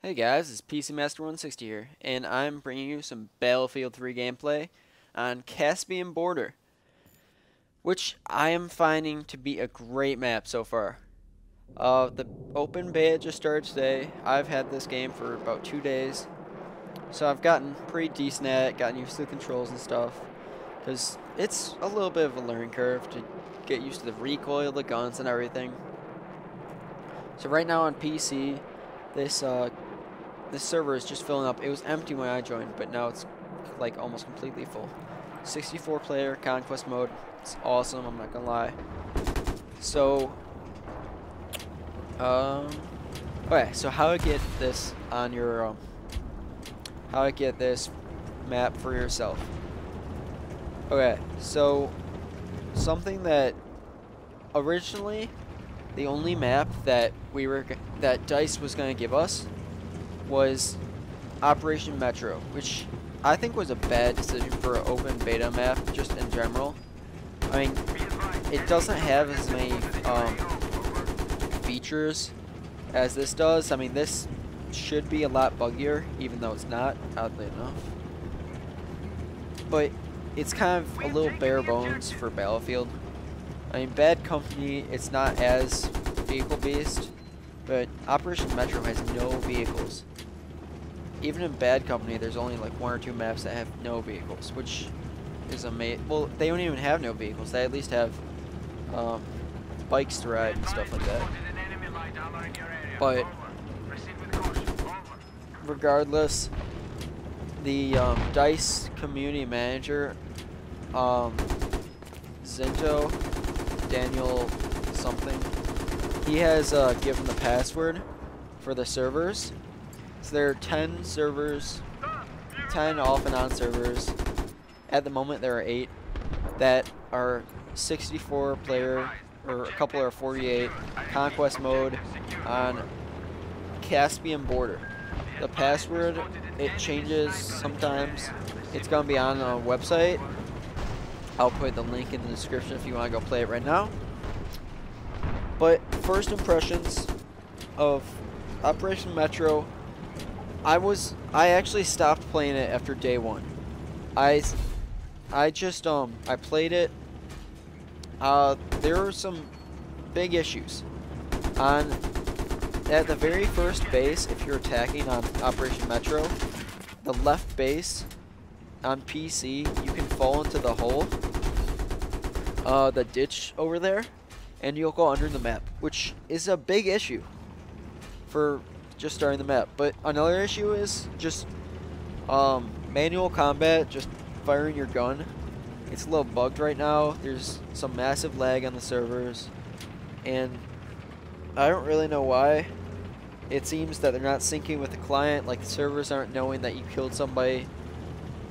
Hey guys, it's PC Master 160 here, and I'm bringing you some Battlefield 3 gameplay on Caspian Border, which I am finding to be a great map so far. The open beta just started today. I've had this game for about 2 days, so I've gotten pretty decent at it, gotten used to the controls and stuff, because it's a little bit of a learning curve to get used to the recoil, the guns, and everything. So right now on PC, this server is just filling up. It was empty when I joined, but now it's like almost completely full. 64 player conquest mode. It's awesome, I'm not gonna lie. So okay, so how to get this on your how to get this map for yourself. Okay, so something that originally the only map that that DICE was gonna give us was Operation Metro, which I think was a bad decision for an open beta map, just in general. I mean, it doesn't have as many features as this does. I mean, this should be a lot buggier, even though it's not, oddly enough. But it's kind of a little bare bones for Battlefield. I mean, Bad Company, it's not as vehicle-based, but Operation Metro has no vehicles. Even in Bad Company, there's only like 1 or 2 maps that have no vehicles, which is amazing. Well, they don't even have no vehicles. They at least have bikes to ride and stuff like that. But regardless, the DICE community manager, Zinto, Daniel something, he has given the password for the servers. So there are 10 servers, 10 off and on servers. At the moment there are 8 that are 64 player, or a couple are 48, conquest mode on Caspian Border. The password, it changes sometimes. It's going to be on a website. I'll put the link in the description if you want to go play it right now. But first impressions of Operation Metro, I actually stopped playing it after day 1. I played it. There were some big issues. At the very first base, if you're attacking on Operation Metro, the left base on PC, you can fall into the hole, the ditch over there, and you'll go under the map, which is a big issue for just starting the map. But another issue is just manual combat, just firing your gun. It's a little bugged right now. There's some massive lag on the servers, and I don't really know why. It seems that they're not syncing with the client, like the servers aren't knowing that you killed somebody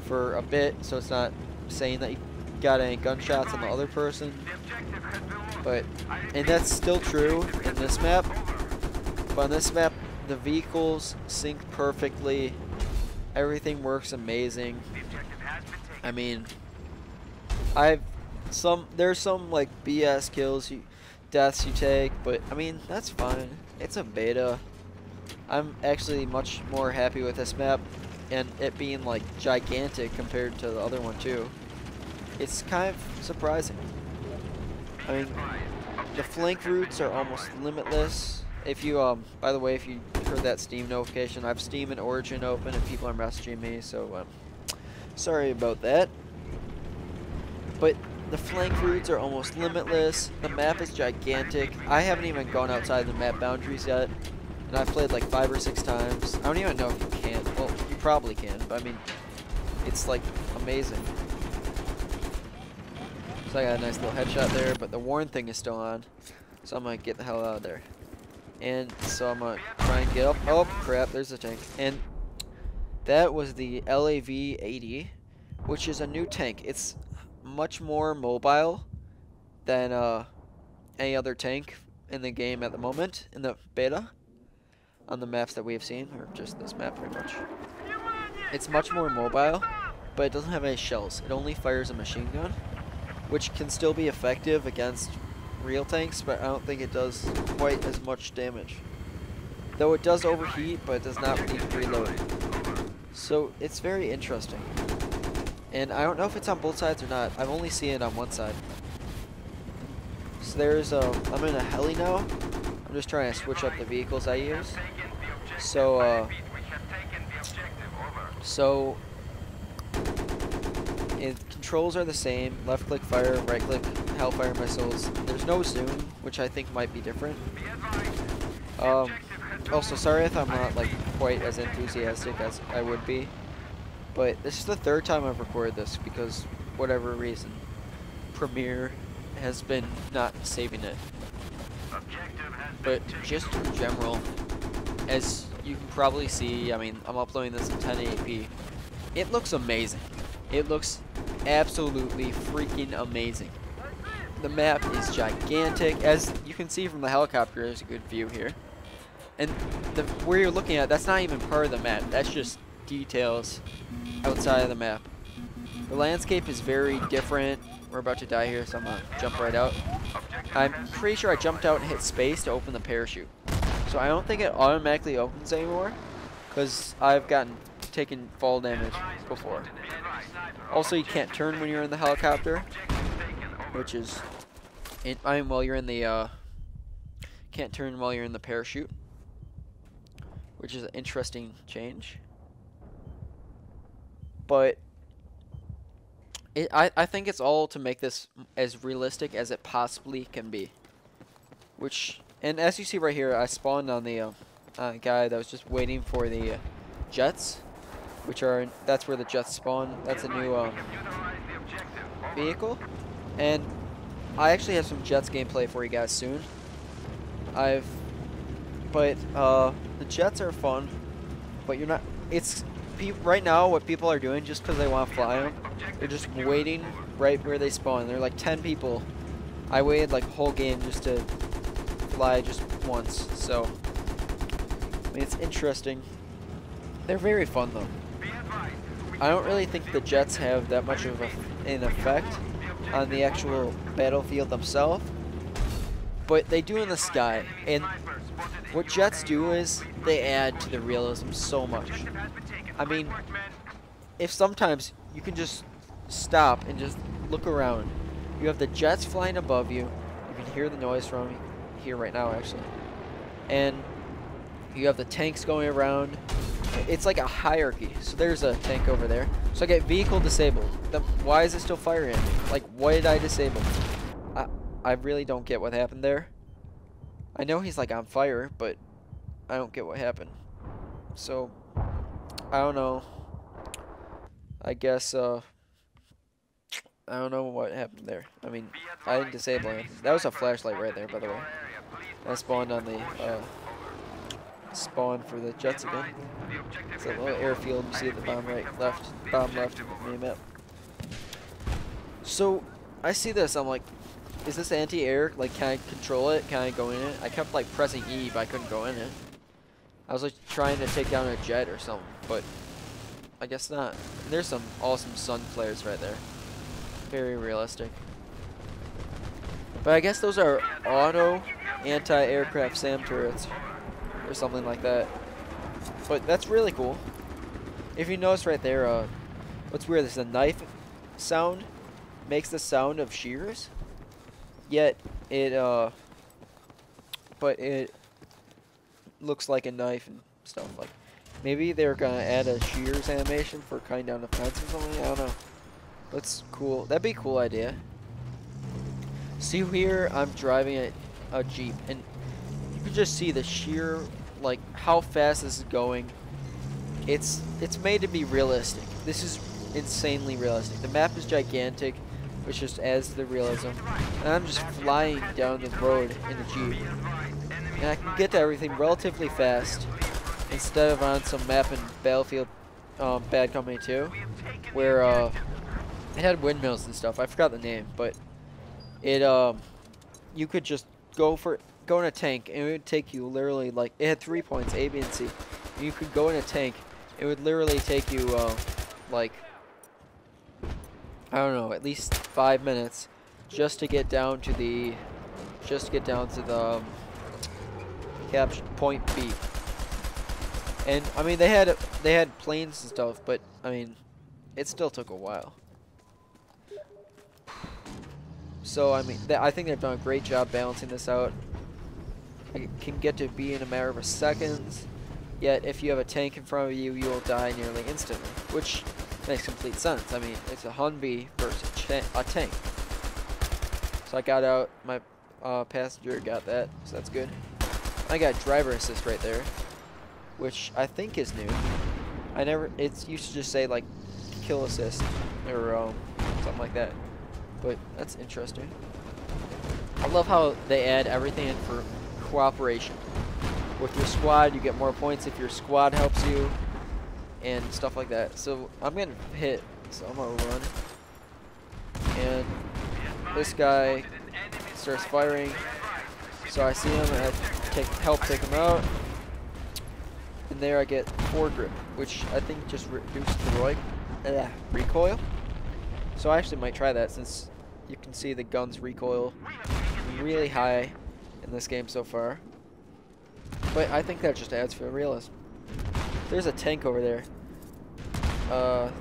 for a bit, so it's not saying that you got any gunshots on the other person. And that's still true in this map. But on this map, the vehicles sync perfectly. Everything works amazing. I mean, there's some like BS kills, deaths you take, but I mean, that's fine. It's a beta. I'm actually much more happy with this map, and it being like gigantic compared to the other one too. It's kind of surprising. I mean, the flank routes are almost limitless. If you, by the way, if you heard that Steam notification, I have Steam and Origin open and people are messaging me, so sorry about that. But the flank routes are almost limitless. The map is gigantic. I haven't even gone outside the map boundaries yet, and I've played like 5 or 6 times. I don't even know if you can. Well, you probably can, but I mean, it's like amazing. So I got a nice little headshot there, but the warn thing is still on, so I'm gonna get the hell out of there. And so I'm gonna try and get up. Oh crap, there's a tank. And that was the LAV-80, which is a new tank. It's much more mobile than any other tank in the game at the moment, in the beta, on the maps that we have seen, or just this map pretty much. It's much more mobile, but it doesn't have any shells. It only fires a machine gun, which can still be effective against real tanks, but I don't think it does quite as much damage. though it does overheat, but it does not need reload. So it's very interesting. And I don't know if it's on both sides or not. I've only seen it on one side. So there's I'm in a heli now. I'm just trying to switch up the vehicles I use. So controls are the same. Left click fire, right click Hellfire missiles. There's no zoom, which I think might be different. Also, sorry if I'm not like quite as enthusiastic as I would be, but this is the third time I've recorded this because whatever reason, Premiere has been not saving it. But just in general, as you can probably see, I mean, I'm uploading this in 1080p. It looks amazing. It looks absolutely freaking amazing. The map is gigantic. As you can see from the helicopter, there's a good view here. And where you're looking at, that's not even part of the map. That's just details outside of the map. The landscape is very different. We're about to die here, so I'm going to jump right out. I'm pretty sure I jumped out and hit space to open the parachute. So I don't think it automatically opens anymore, because I've taken fall damage before. Also, you can't turn when you're in the helicopter, which is, while you're in the, can't turn while you're in the parachute, which is an interesting change. But I think it's all to make this as realistic as it possibly can be. And as you see right here, I spawned on the guy that was just waiting for the jets, that's where the jets spawn. That's a new vehicle, and I actually have some jets gameplay for you guys soon. But the jets are fun, but you're not. Right now what people are doing just because they want to fly them. They're just waiting right where they spawn. They're like 10 people. I waited like a whole game just to fly just once. So I mean, it's interesting. They're very fun though. I don't really think the jets have that much of an effect on the actual battlefield themselves, but they do in the sky. And what jets do is they add to the realism so much. I mean, if sometimes you can just stop and just look around. You have the jets flying above you. You can hear the noise from here right now, actually. And you have the tanks going around. It's like a hierarchy. So there's a tank over there. So I get vehicle disabled. Why is it still firing at me? Like, what did I disable? I really don't get what happened there. I know he's like on fire, but I don't get what happened. So I don't know. I guess I don't know what happened there. I mean, I didn't disable it. That was a flashlight right there, by the way. I spawned on the spawn for the jets again. It's a little airfield. You see the bomb left of the main map. So I see this. I'm like, is this anti-air? Like, can I control it? Can I go in it? I kept like pressing E, but I couldn't go in it. I was like trying to take down a jet or something, but I guess not. There's some awesome sun flares right there. Very realistic. But I guess those are auto anti-aircraft SAM turrets or something like that. But that's really cool. If you notice right there, what's weird is the knife sound makes the sound of shears, yet but it looks like a knife and stuff. Like, maybe they're gonna add a shears animation for cutting down the fence or something. I don't know. That's cool. That'd be a cool idea. See here, I'm driving a Jeep, and you can just see the sheer, like, how fast this is going. It's made to be realistic. This is insanely realistic. The map is gigantic, which just adds to the realism. And I'm just flying down the road in a Jeep. And I can get to everything relatively fast, instead of on some map in Battlefield Bad Company 2, where it had windmills and stuff. I forgot the name, but it you could just go in a tank, and it would take you literally, like, it had 3 points, A, B, and C. And you could go in a tank. It would literally take you like, I don't know, at least 5 minutes just to get down to the capture point B. And I mean, they had planes and stuff, but I mean, it still took a while. So I mean, I think they've done a great job balancing this out. It can get to be in a matter of seconds. Yet, if you have a tank in front of you, you will die nearly instantly, which makes complete sense. I mean, it's a Humvee versus a tank. So I got out. My passenger got that, so that's good. I got driver assist right there, which I think is new. It used to just say like kill assist or something like that, but that's interesting. I love how they add everything in for cooperation. With your squad, you get more points if your squad helps you, and stuff like that. So I'm gonna hit, so I'm gonna run, and this guy starts firing. So I see him, and I help take him out, and there I get 4 grip, which I think just reduced the recoil. So I actually might try that, since you can see the gun's recoil really high in this game so far. But I think that just adds for realism. There's a tank over there.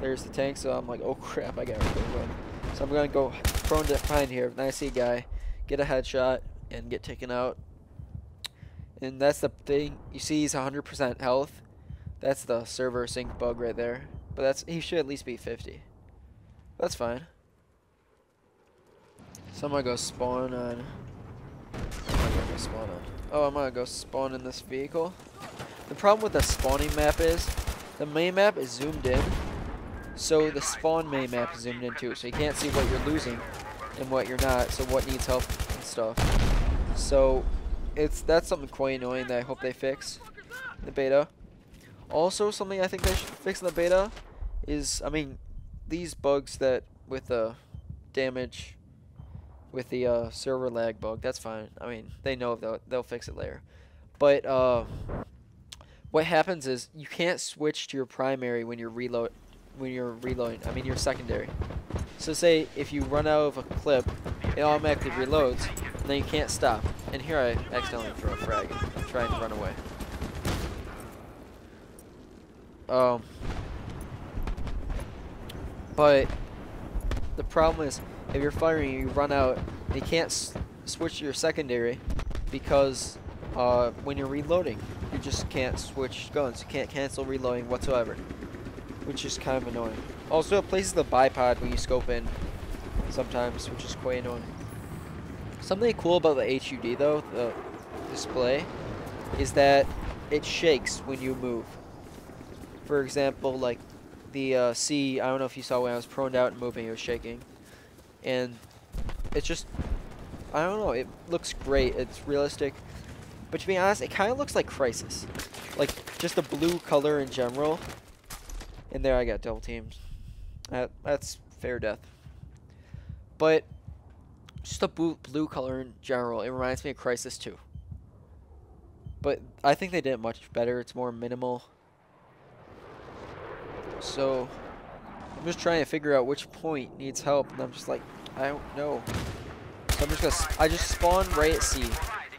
There's the tank, so I'm like, oh crap, I gotta go run. So I'm gonna go prone behind here. Then I see a guy, get a headshot, and get taken out. And that's the thing. You see he's 100% health. That's the server sync bug right there. But he should at least be 50. That's fine. So I'm gonna go spawn on. Oh, I'm gonna go spawn in this vehicle. The problem with the spawning map is the main map is zoomed in, so the spawn main map is zoomed in too, so you can't see what you're losing and what you're not, so what needs help and stuff. So that's something quite annoying that I hope they fix in the beta. Also, something I think they should fix in the beta is, I mean, these bugs that with the damage. With the server lag bug, that's fine. I mean, they know they'll fix it later. But what happens is you can't switch to your primary when you're reloading. I mean, your secondary. So say if you run out of a clip, it automatically reloads, and then you can't stop. And here I accidentally throw a frag and try and run away. But the problem is, if you're firing, you run out, you can't switch to your secondary because when you're reloading, you just can't switch guns. You can't cancel reloading whatsoever, which is kind of annoying. Also, it places the bipod when you scope in sometimes, which is quite annoying. Something cool about the HUD though, the display, is that it shakes when you move. For example, like the C, I don't know if you saw when I was proned out and moving, it was shaking. And it's just, I don't know, it looks great, it's realistic, but to be honest, it kind of looks like Crysis, like just the blue color in general. And there I got double teamed. That's fair death. But just the blue color in general, it reminds me of Crysis 2. But I think they did it much better, it's more minimal. So I'm just trying to figure out which point needs help, and I'm just like, I don't know. So I just spawn right at C,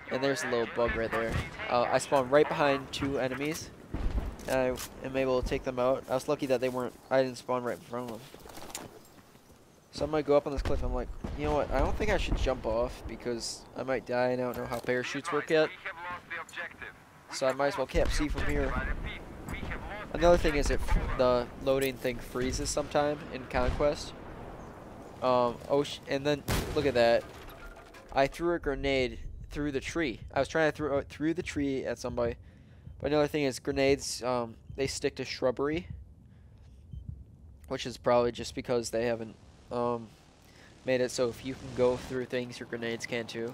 and there's a little bug right there. I spawned right behind 2 enemies, and I am able to take them out. I was lucky that I didn't spawn right in front of them. So I'm gonna go up on this cliff. I'm like, you know what? I don't think I should jump off because I might die, and I don't know how parachutes work yet. So I might as well cap C from here. Another thing is if the loading thing freezes sometime in Conquest. And then look at that. I threw a grenade through the tree. I was trying to throw it through the tree at somebody. But another thing is grenades, they stick to shrubbery, which is probably just because they haven't made it so if you can go through things, your grenades can too.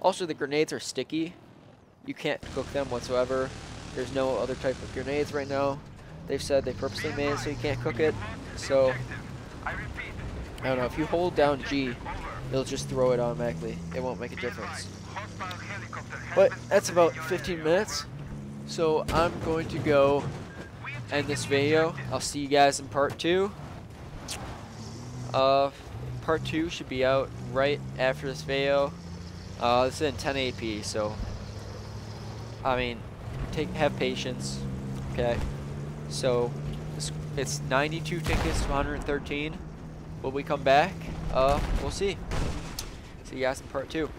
Also, the grenades are sticky. You can't cook them whatsoever. There's no other type of grenades right now. They've said they purposely made it so you can't cook it. So, I don't know, if you hold down G, it'll just throw it automatically. It won't make a difference. But that's about 15 minutes. So I'm going to go end this video. I'll see you guys in part 2. Part 2 should be out right after this video. This is in 1080p, so I mean, have patience. Okay. So it's 92 tickets to 113. Will we come back? We'll see. See you guys in part 2.